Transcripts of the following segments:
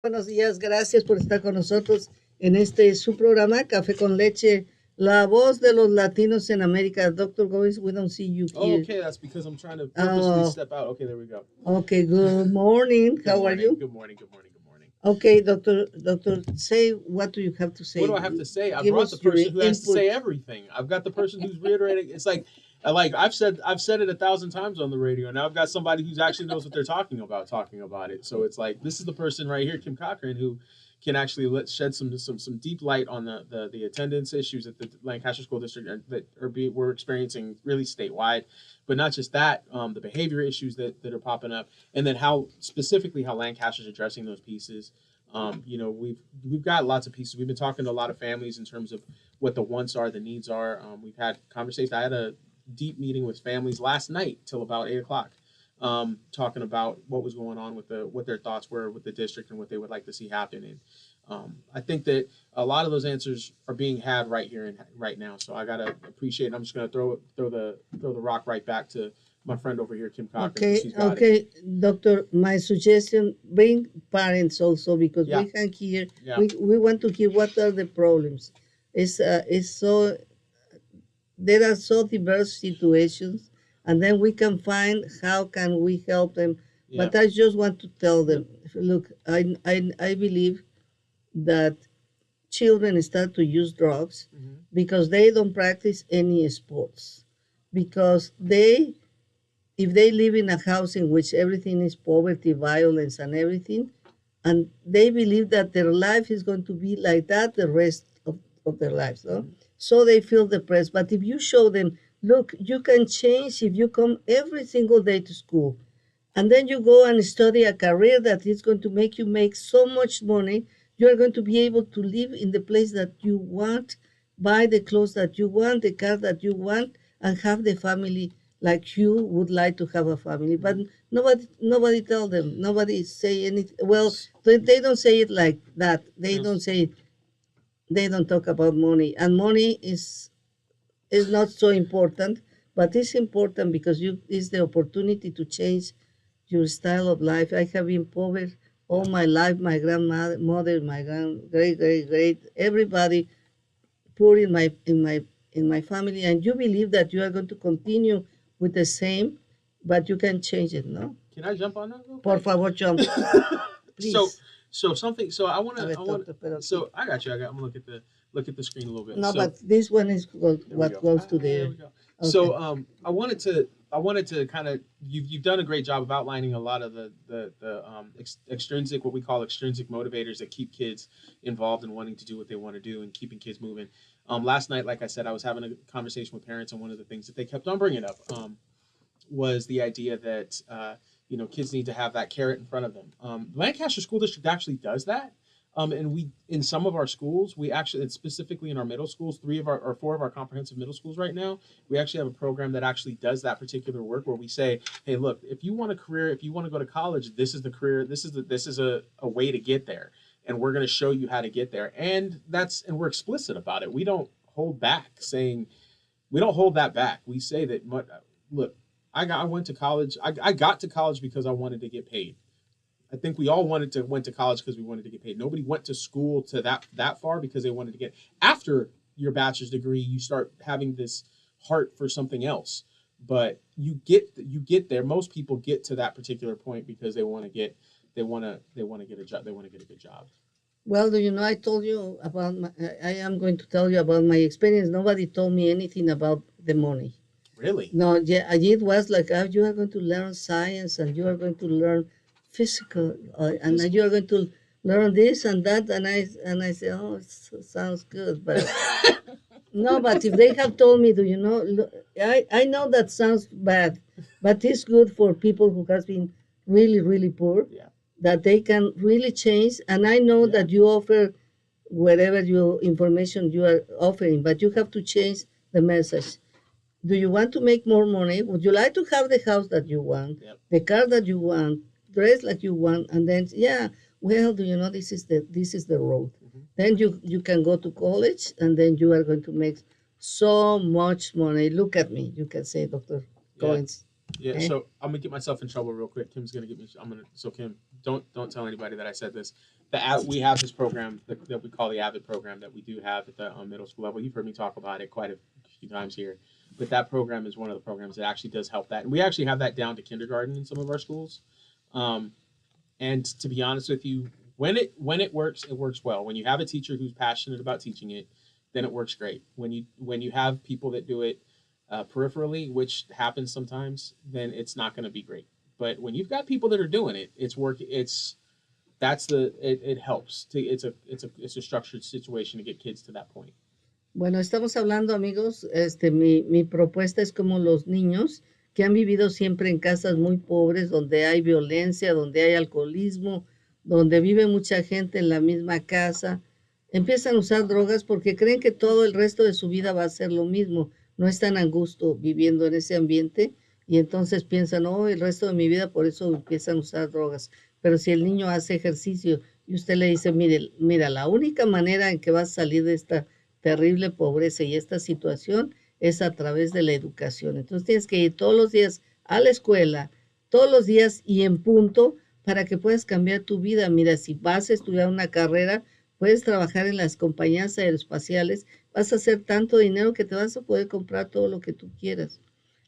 Buenos días, gracias por estar con nosotros en este su programa Café con Leche, la voz de los latinos en América. Doctor Goines, we don't see you Oh, here. okay. That's because I'm trying to purposely Oh, step out. Okay, there we go. okay, good morning. Good How are morning. you? Good morning. Good morning. Good morning. Okay, doctor, say what do you have to What say? do I have to say? I Give brought the us your person who has to input. say everything. I've got the person who's reiterating. It's like I've said it 1,000 times on the radio. Now I've got somebody who's actually knows what they're talking about it. So it's like this is the person right here, Kim Cochran, who can actually shed some deep light on the attendance issues that the Lancaster School District we're experiencing really statewide, but not just that, the behavior issues that are popping up, and then how specifically how Lancaster's addressing those pieces. We've got lots of pieces. We've been talking to a lot of families in terms of what the wants are, the needs are. We've had conversations. I had a deep meeting with families last night till about 8 o'clock, talking about what was going on with what their thoughts were with the district and what they would like to see happen. And I think that a lot of those answers are being had right here and right now. So I gotta appreciate it. I'm just gonna throw the rock right back to my friend over here, Kim Cochran, because Okay, she's got it. okay, doctor. My suggestion: bring parents also because Yeah, we can hear. yeah, We want to hear what are the problems. It's so there are so diverse situations, and then we can find how can we help them. yeah. But I just want to tell them, look, I believe that children start to use drugs Hmm. because they don't practice any sports, because they if they live in a house in which everything is poverty, violence, and everything, and they believe that their life is going to be like that the rest of their lives, no? Hmm. So they feel depressed. But if you show them, look, you can change if you come every single day to school, and then you go and study a career that is going to make you make so much money, you are going to be able to live in the place that you want, buy the clothes that you want, the car that you want, and have the family like you would like to have a family. But Hmm. nobody tell them, nobody say anything. Well, they don't say it like that. They don't Yes. say, they don't talk about money, and money is not so important, but it's important because you is the opportunity to change your style of life. I have been poor all Yeah. my life. My grandmother, mother, my great, everybody poor in my family, and you believe that you are going to continue with the same, but you can change it, no? Can I jump on that real Por quick? favor, jump, so please. so something. So I A wanna ver, I want. doctor, pero aquí. So I got you. I'm gonna look at the screen a little bit. No, So but this one is there we what go. goes to There there. we go. Okay. So I wanted to kind of you've done a great job of outlining a lot of the extrinsic, what we call extrinsic motivators that keep kids involved in wanting to do what they want to do and keeping kids moving. Last night, like I said, I was having a conversation with parents, and one of the things that they kept on bringing up was the idea that kids need to have that carrot in front of them. Lancaster School District actually does that. And we, in some of our schools, we actually, and specifically in our middle schools, three of our or four of our comprehensive middle schools right now, we actually have a program that actually does that particular work where we say, hey, look, if you want a career, if you want to go to college, this is the career, this is a way to get there, and we're going to show you how to get there, and we're explicit about it. Hold back, saying we don't hold that back. We say that, look, I went to college. I got to college because I wanted to get paid. I think we all went to college because we wanted to get paid. Nobody went to school to that far because they wanted to get. After your bachelor's degree, you start having this heart for something else. But you get there. Most people get to that particular point because they want to get a job. They want to get a good job. Well, do you know, I told you about I am going to tell you about my experience. Nobody told me anything about the money. Really? No, yeah, it was like, you are going to learn science and you are going to learn physical, and then you are Physical. going to learn this and that, and I say, oh, sounds good, but no, but if they have told me, do you know, I know that sounds bad, but it's good for people who has been really, really poor, Yeah. that they can really change. And I know Yeah. that you offer whatever your information you are offering, but you have to change the message. Do you want to make more money? Would you like to have the house that you want, Yep. the car that you want, dress like you want? And then, yeah, well, do you know, this is the road. Hmm. Then you can go to college, and then you are going to make so much money. Look at me. You can say, Dr. Yeah. Goines. Yeah, Eh? so I'm gonna get myself in trouble real quick. Kim's gonna get me. I'm gonna. So Kim, don't tell anybody that I said this. we have this program that we call the AVID program that we do have at the middle school level. You've heard me talk about it quite a few times here, but that program is one of the programs that actually does help that, and we actually have that down to kindergarten in some of our schools. And to be honest with you, when it works, it works well. When you have a teacher who's passionate about teaching it, then it works great. When you have people that do it peripherally, which happens sometimes, then it's not going to be great. But when you've got people that are doing it, it's work. It helps. It's a structured situation to get kids to that point. Bueno, estamos hablando, amigos, mi propuesta es como los niños que han vivido siempre en casas muy pobres, donde hay violencia, donde hay alcoholismo, donde vive mucha gente en la misma casa, empiezan a usar drogas porque creen que todo el resto de su vida va a ser lo mismo. No están a gusto viviendo en ese ambiente y entonces piensan, oh, el resto de mi vida, por eso empiezan a usar drogas. Pero si el niño hace ejercicio y usted le dice, mira, la única manera en que vas a salir de esta terrible pobreza y esta situación es a través de la educación. Entonces tienes que ir todos los días a la escuela, todos los días y en punto para que puedas cambiar tu vida. Mira, si vas a estudiar una carrera, puedes trabajar en las compañías aeroespaciales, vas a hacer tanto dinero que te vas a poder comprar todo lo que tú quieras.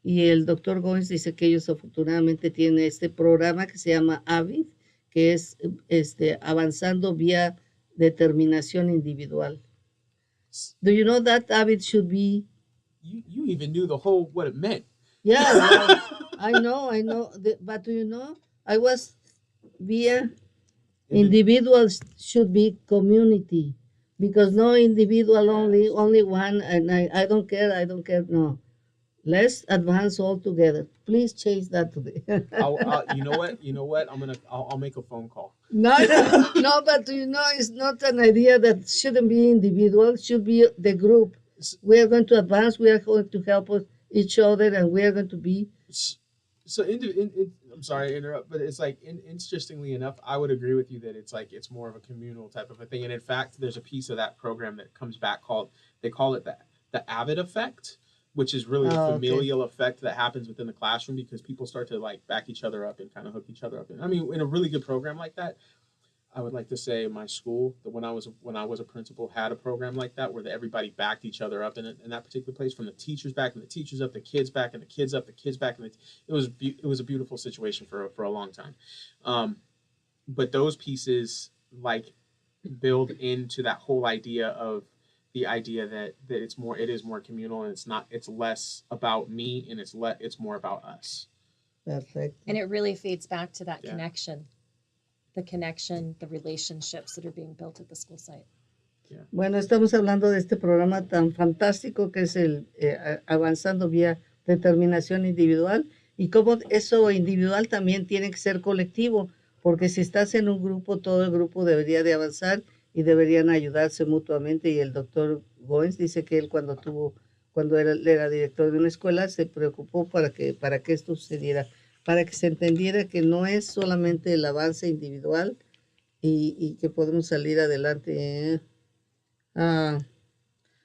Y el doctor Goines dice que ellos afortunadamente tienen este programa que se llama AVID, que es avanzando vía determinación individual. Do you know that AVID should be? You even knew the whole what it meant. Yeah, well, I know. But do you know? I was via individuals should be community, because no individual only one, and I don't care. No, let's advance all together. Please change that today. You know what? I'll make a phone call. No, but you know, it's not an idea that shouldn't be individual. It should be the group. We are going to advance. We are going to help each other, and we are going to be. So, I'm sorry to interrupt, but it's like, interestingly enough, I would agree with you that it's more of a communal type of a thing. And in fact, there's a piece of that program that comes back they call it the AVID effect, which is really a familial effect that happens within the classroom because people start to like back each other up and kind of hook each other up. And I mean, in a really good program like that, I would like to say my school, that when I was a principal, had a program like that where everybody backed each other up in that particular place, from the teachers back and the teachers up, the kids back and the kids up, the kids back, and it was a beautiful situation for a long time. But those pieces like build into that whole idea of the idea that it is more communal, and it's less about me, and it's more about us. Perfect. And it really feeds back to that connection. The connection, the relationships that are being built at the school site. Yeah. Bueno, estamos hablando de este programa tan fantástico que es el avanzando vía determinación individual, y cómo eso individual también tiene que ser colectivo, porque si estás en un grupo, todo el grupo debería de avanzar y deberían ayudarse mutuamente. Y el doctor Goines dice que él cuando era director de una escuela se preocupó para que esto sucediera, para que se entendiera que no es solamente el avance individual y que podemos salir adelante.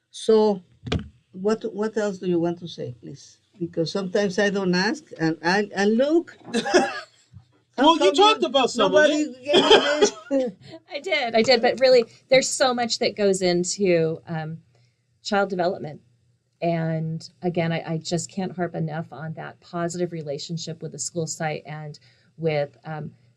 So, what else do you want to say, please? Because sometimes I don't ask, and look. Well, you talked about some of it. I did, but really, there's so much that goes into child development. And again, I just can't harp enough on that positive relationship with the school site and with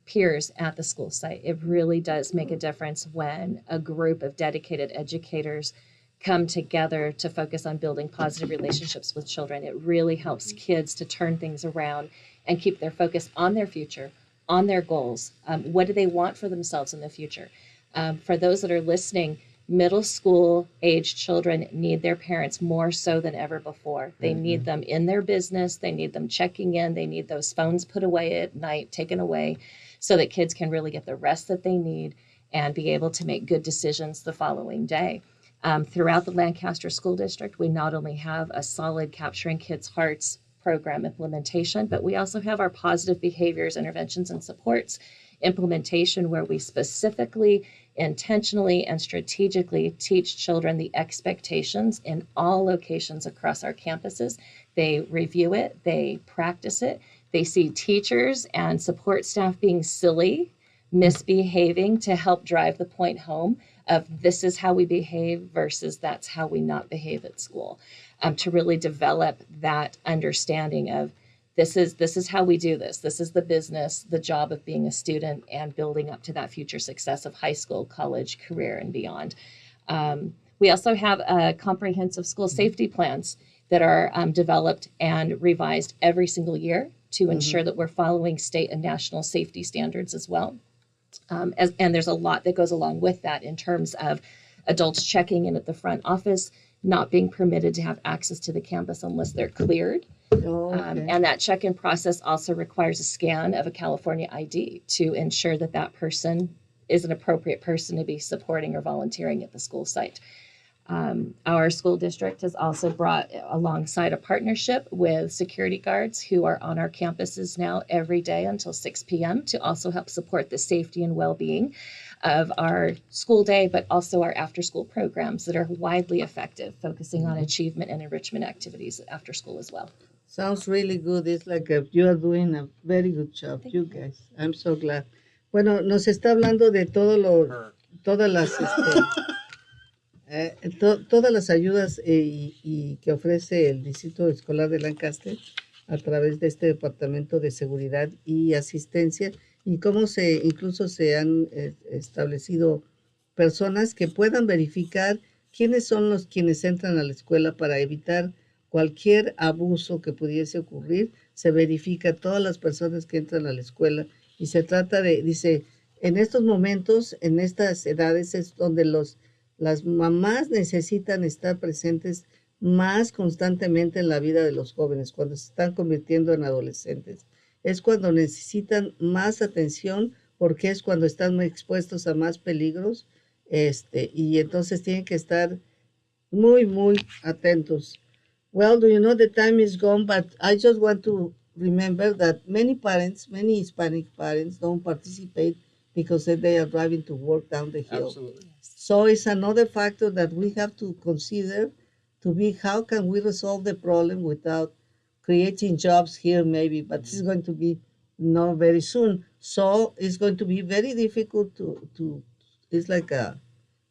peers at the school site. It really does make a difference when a group of dedicated educators come together to focus on building positive relationships with children. It really helps kids to turn things around and keep their focus on their future, on their goals. What do they want for themselves in the future? For those that are listening, middle school age children need their parents more so than ever before. They need them in their business. They need them checking in. They need those phones put away at night, taken away, so that kids can really get the rest that they need and be able to make good decisions the following day. Throughout the Lancaster School District, we not only have a solid Capturing Kids' Hearts program implementation, but we also have our positive behaviors, interventions, and supports implementation, where we specifically, intentionally, and strategically teach children the expectations in all locations across our campuses. They review it, they practice it, they see teachers and support staff being silly misbehaving to help drive the point home of this is how we behave versus that's how we not behave at school, to really develop that understanding of this is how we do this. This is the business, the job of being a student and building up to that future success of high school, college, career, and beyond. We also have comprehensive school safety plans that are developed and revised every single year to ensure that we're following state and national safety standards as well. And there's a lot that goes along with that in terms of adults checking in at the front office, not being permitted to have access to the campus unless they're cleared. And that check-in process also requires a scan of a California ID to ensure that that person is an appropriate person to be supporting or volunteering at the school site. Our school district has also brought alongside a partnership with security guards who are on our campuses now every day until 6 p.m. to also help support the safety and well-being of our school day, but also our after-school programs that are widely effective, focusing on achievement and enrichment activities after school as well. Sounds really good. It's like you are doing a very good job, you guys. I'm so glad. Bueno, nos está hablando de todas las todas las ayudas y que ofrece el Distrito Escolar de Lancaster a través de este Departamento de Seguridad y Asistencia, y cómo incluso se han establecido personas que puedan verificar quiénes son quienes entran a la escuela para evitar cualquier abuso que pudiese ocurrir. Se verifica todas las personas que entran a la escuela y se trata dice, en estos momentos, en estas edades es donde las mamás necesitan estar presentes más constantemente en la vida de los jóvenes, cuando se están convirtiendo en adolescentes. Es cuando necesitan más atención porque es cuando están muy expuestos a más peligros, y entonces tienen que estar muy, muy atentos. Well, do you know the time is gone, but I just want to remember that many parents, many Hispanic parents don't participate because they are driving to work down the hill. Absolutely. So it's another factor that we have to consider to be how can we resolve the problem without creating jobs here maybe, but it's going to be not very soon. So it's going to be very difficult to it's like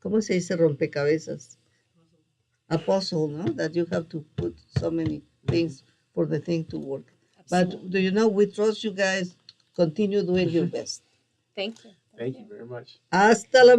¿cómo se dice rompecabezas? A puzzle, no? That you have to put so many things for the thing to work. Absolutely. But do you know, we trust you guys. Continue doing your best. Thank you. Thank you very much. Hasta la